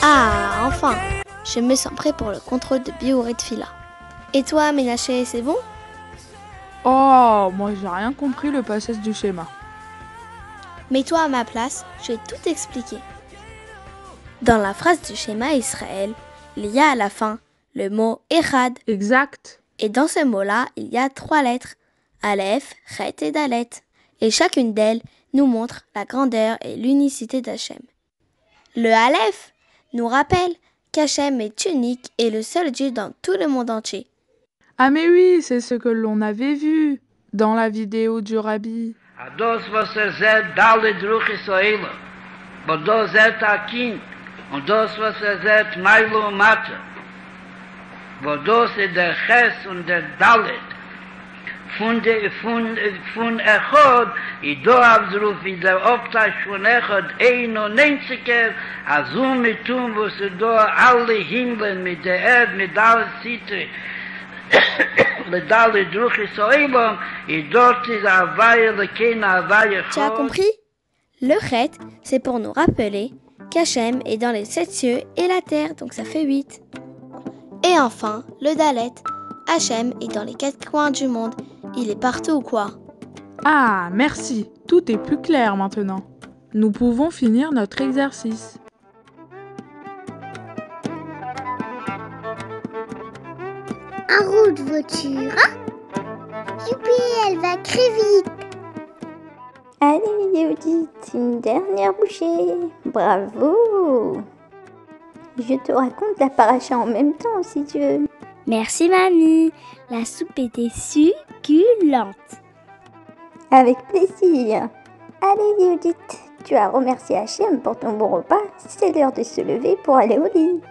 Ah, enfin, je me sens prêt pour le contrôle de Biorit Fila. Et toi, Ménaché, c'est bon? Oh, moi j'ai rien compris le passage du schéma. Mets-toi à ma place, je vais tout expliquer. Dans la phrase du schéma Israël, il y a à la fin le mot Echad. Exact. Et dans ce mot-là, il y a 3 lettres, Aleph, Chet et Dalet. Et chacune d'elles nous montre la grandeur et l'unicité d'Hachem. Le Aleph nous rappelle qu'Hachem est unique et le seul Dieu dans tout le monde entier. Ah mais oui, c'est ce que l'on avait vu dans la vidéo du Rabbi. Das, was sagt, Dalet Ruch Israel. Aber das sagt ein Kind. Und das, was sagt, Mailo und Mathe. Wo das ist der Ches und der Dalet. Von Echad, I do Avzruf, I der Optash von Echad, 91er, also mit tun, wo sie da alle Himmel mit der Erde, mit allen Zitre, Tu as compris? Le Chet, c'est pour nous rappeler qu'Hachem est dans les 7 cieux et la terre, donc ça fait 8. Et enfin, le Dalet, Hachem est dans les 4 coins du monde, il est partout quoi? Ah, merci, tout est plus clair maintenant. Nous pouvons finir notre exercice. En route, voiture. Youpi, elle va très vite. Allez, Yehudit, une dernière bouchée. Bravo. Je te raconte la paracha en même temps, si tu veux. Merci, mamie. La soupe était succulente. Avec plaisir. Allez, Yehudit, tu as remercié Hachem pour ton bon repas. C'est l'heure de se lever pour aller au lit.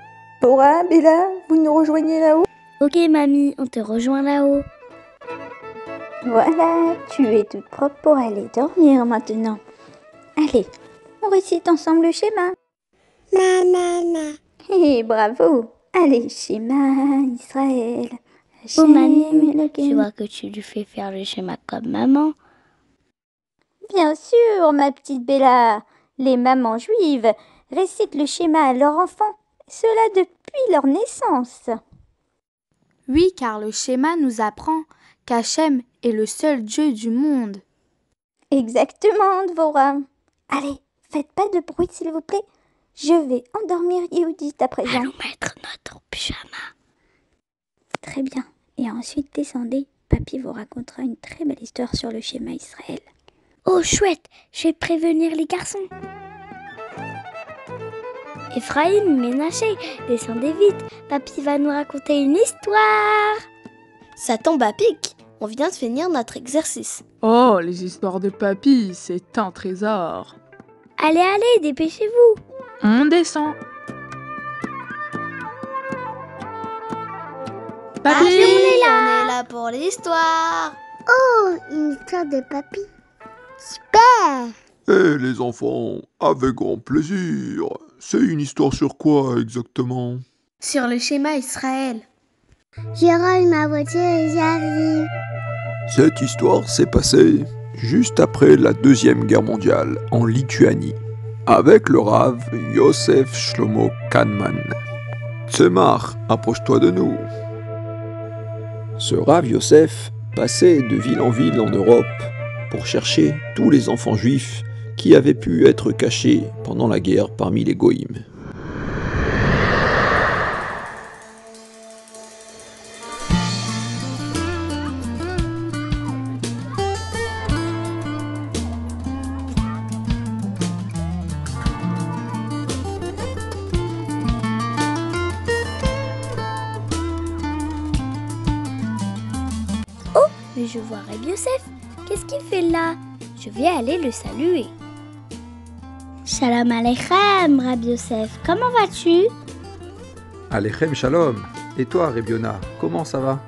Laura, Bella, vous nous rejoignez là-haut? Ok, mamie, on te rejoint là-haut. Voilà, tu es toute propre pour aller dormir maintenant. Allez, on récite ensemble le schéma. Nanana. Hé, bravo. Allez, schéma Israël. Oh, mamie, tu vois que tu lui fais faire le schéma comme maman. Bien sûr, ma petite Bella. Les mamans juives récitent le schéma à leurs enfants. Cela depuis leur naissance. Oui, car le schéma nous apprend qu'Hachem est le seul Dieu du monde. Exactement, Dvorah. Allez, faites pas de bruit s'il vous plaît. Je vais endormir Yehudit à présent. Allons mettre notre pyjama. Très bien. Et ensuite descendez. Papy vous racontera une très belle histoire sur le schéma Israël. Oh chouette, je vais prévenir les garçons. Ephraim, Ménaché, descendez vite. Papy va nous raconter une histoire. Ça tombe à pic, on vient de finir notre exercice. Oh, les histoires de papy, c'est un trésor. Allez, allez, dépêchez-vous. On descend. Papy, on est là pour l'histoire. Oh, une histoire de papy. Super. Eh les enfants, avec grand plaisir. C'est une histoire sur quoi exactement? Sur le schéma Israël. Je roule ma voiture et j'arrive. Cette histoire s'est passée juste après la Deuxième Guerre mondiale en Lituanie, avec le Rav Yosef Shlomo Kahneman. Tzemach, approche-toi de nous. Ce Rav Yosef passait de ville en ville en Europe pour chercher tous les enfants juifs qui avaient pu être cachés pendant la guerre parmi les goïms. Mais je vois Rabbi Yosef. Qu'est-ce qu'il fait là? Je vais aller le saluer. Shalom Aleichem, Rabbi Yosef. Comment vas-tu? Alechem Shalom. Et toi, Rebiona, comment ça va?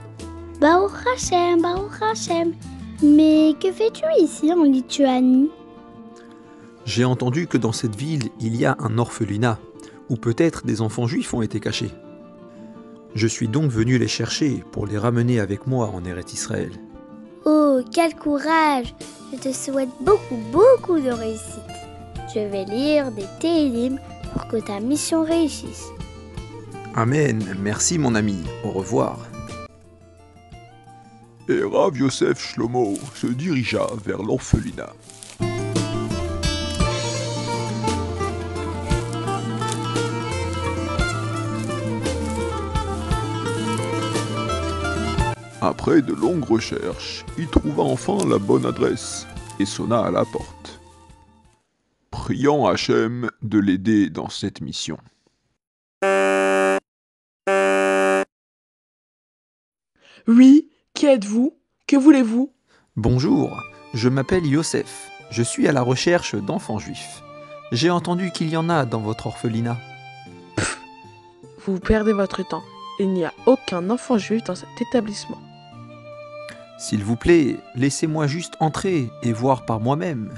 Baruch Hashem, Baruch Hashem. Mais que fais-tu ici en Lituanie? J'ai entendu que dans cette ville, il y a un orphelinat, où peut-être des enfants juifs ont été cachés. Je suis donc venu les chercher pour les ramener avec moi en Eretz Israël. Oh, quel courage! Je te souhaite beaucoup, beaucoup de réussite. Je vais lire des Télim pour que ta mission réussisse. Amen, merci mon ami, au revoir. Et Rav Yosef Shlomo se dirigea vers l'orphelinat. Après de longues recherches, il trouva enfin la bonne adresse et sonna à la porte, priant Hachem de l'aider dans cette mission. Oui, qui êtes-vous? Que voulez-vous? Bonjour, je m'appelle Yosef, je suis à la recherche d'enfants juifs. J'ai entendu qu'il y en a dans votre orphelinat. Vous perdez votre temps. Il n'y a aucun enfant juif dans cet établissement. S'il vous plaît, laissez-moi juste entrer et voir par moi-même.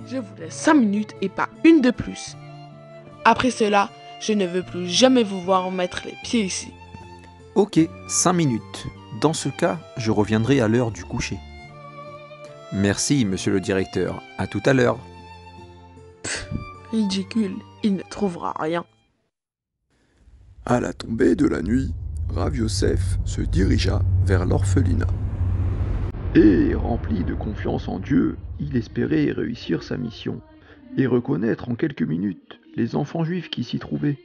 Je vous laisse 5 minutes et pas une de plus. Après cela, je ne veux plus jamais vous voir mettre les pieds ici. Ok, 5 minutes. Dans ce cas, je reviendrai à l'heure du coucher. Merci, monsieur le directeur. À tout à l'heure. Ridicule, il ne trouvera rien. À la tombée de la nuit, Rav Yosef se dirigea vers l'orphelinat. Et, rempli de confiance en Dieu, il espérait réussir sa mission et reconnaître en quelques minutes les enfants juifs qui s'y trouvaient.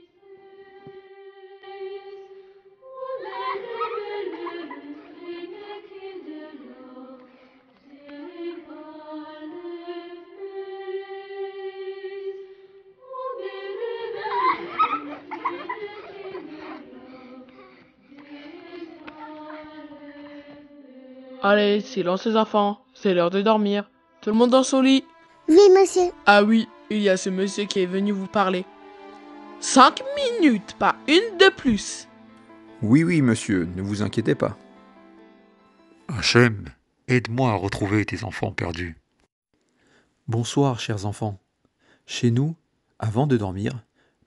Allez, silence les enfants, c'est l'heure de dormir. Tout le monde dans son lit. Oui, monsieur. Ah oui, il y a ce monsieur qui est venu vous parler. 5 minutes, pas une de plus. Oui, monsieur, ne vous inquiétez pas. Hachem, aide-moi à retrouver tes enfants perdus. Bonsoir, chers enfants. Chez nous, avant de dormir,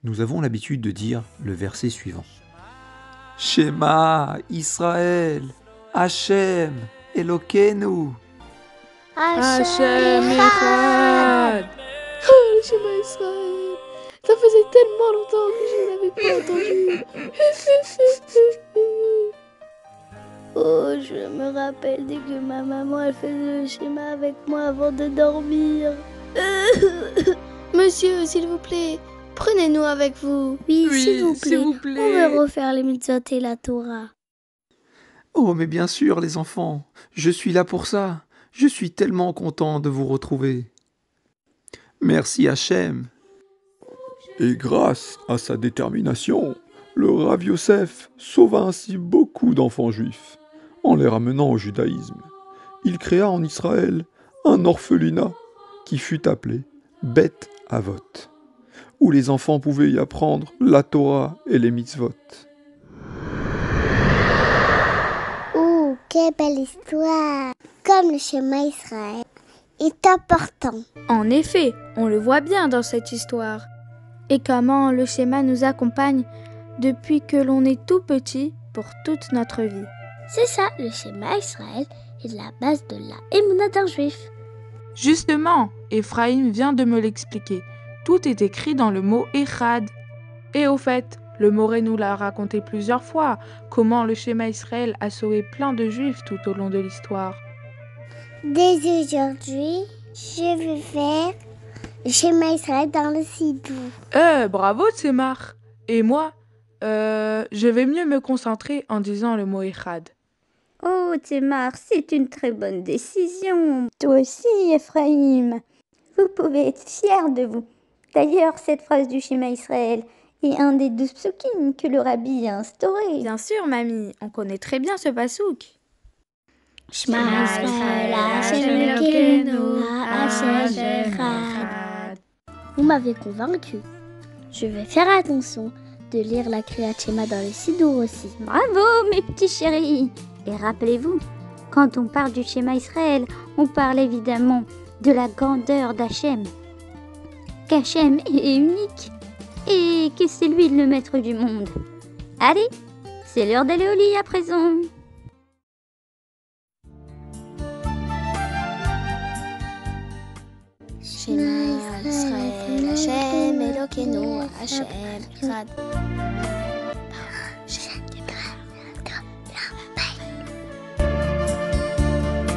nous avons l'habitude de dire le verset suivant. Shema Israël, Hachem, Elokeinu. Hachem Echad. Oh, le Shema Israël. Ça faisait tellement longtemps que je ne l'avais pas entendu. Oh, je me rappelle dès que ma maman elle faisait le schéma avec moi avant de dormir. Monsieur, s'il vous plaît, prenez-nous avec vous. Oui, Oui, s'il vous s'il vous plaît. plaît. On veut refaire les mitzvot et la Torah. Oh, mais bien sûr, les enfants, je suis là pour ça. Je suis tellement content de vous retrouver. Merci Hachem. Et grâce à sa détermination, le Rav Yosef sauva ainsi beaucoup d'enfants juifs en les ramenant au judaïsme. Il créa en Israël un orphelinat qui fut appelé Beth Avot, où les enfants pouvaient y apprendre la Torah et les mitzvot. Oh, quelle belle histoire. Comme le schéma Israël est important. En effet, on le voit bien dans cette histoire. Et comment le schéma nous accompagne depuis que l'on est tout petit pour toute notre vie. C'est ça, le schéma Israël est la base de la émouna d'un juif. Justement, Ephraim vient de me l'expliquer. Tout est écrit dans le mot Echad. Et au fait, le Moré nous l'a raconté plusieurs fois, comment le schéma Israël a sauvé plein de juifs tout au long de l'histoire. Dès aujourd'hui, je vais faire le schéma Israël dans le Sidou. Bravo Tsemar. Et moi, je vais mieux me concentrer en disant le mot Echad. Oh, Thémar, c'est une très bonne décision. Toi aussi, Ephraim. Vous pouvez être fiers de vous. D'ailleurs, cette phrase du schéma Israël est un des 12 psukim que le rabbi a instauré. Bien sûr, mamie, on connaît très bien ce passouk. Shema Israël, Hashem Elokeinu, Hashem Echad. Vous m'avez convaincu. Je vais faire attention de lire la Kriyat Shema dans le Sidour aussi. Bravo, mes petits chéris. Et rappelez-vous, quand on parle du schéma Israël, on parle évidemment de la grandeur d'Hachem. Qu'Hachem est unique et que c'est lui le maître du monde. Allez, c'est l'heure d'aller au lit à présent. Shema Israël, Israël, Hashem Elokeinu, Hashem Echad.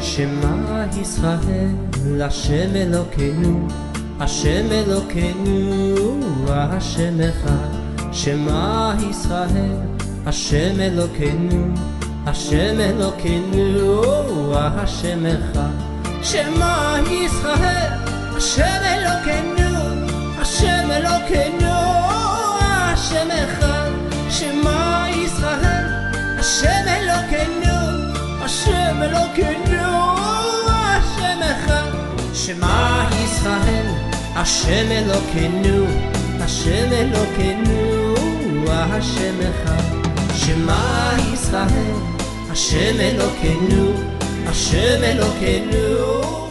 Shema Yisrael, Hashem Elokeinu, Hashem Elokeinu, Hashem Echad. Shema Yisrael, Hashem Elokeinu, Hashem Elokeinu, Hashem Echad. Shema Yisrael, Hashem Elokeinu, Hashem Elokeinu, Hashem Echad. Shema Yisrael, Hashem Elokeinu, Hashem Elokeinu, Hashem Echad. Shema Yisrael, Hashem Elokeinu, Hashem Elokeinu, Hashem Echad. Shema Yisrael, Hashem Elokeinu, Hashem Elokeinu.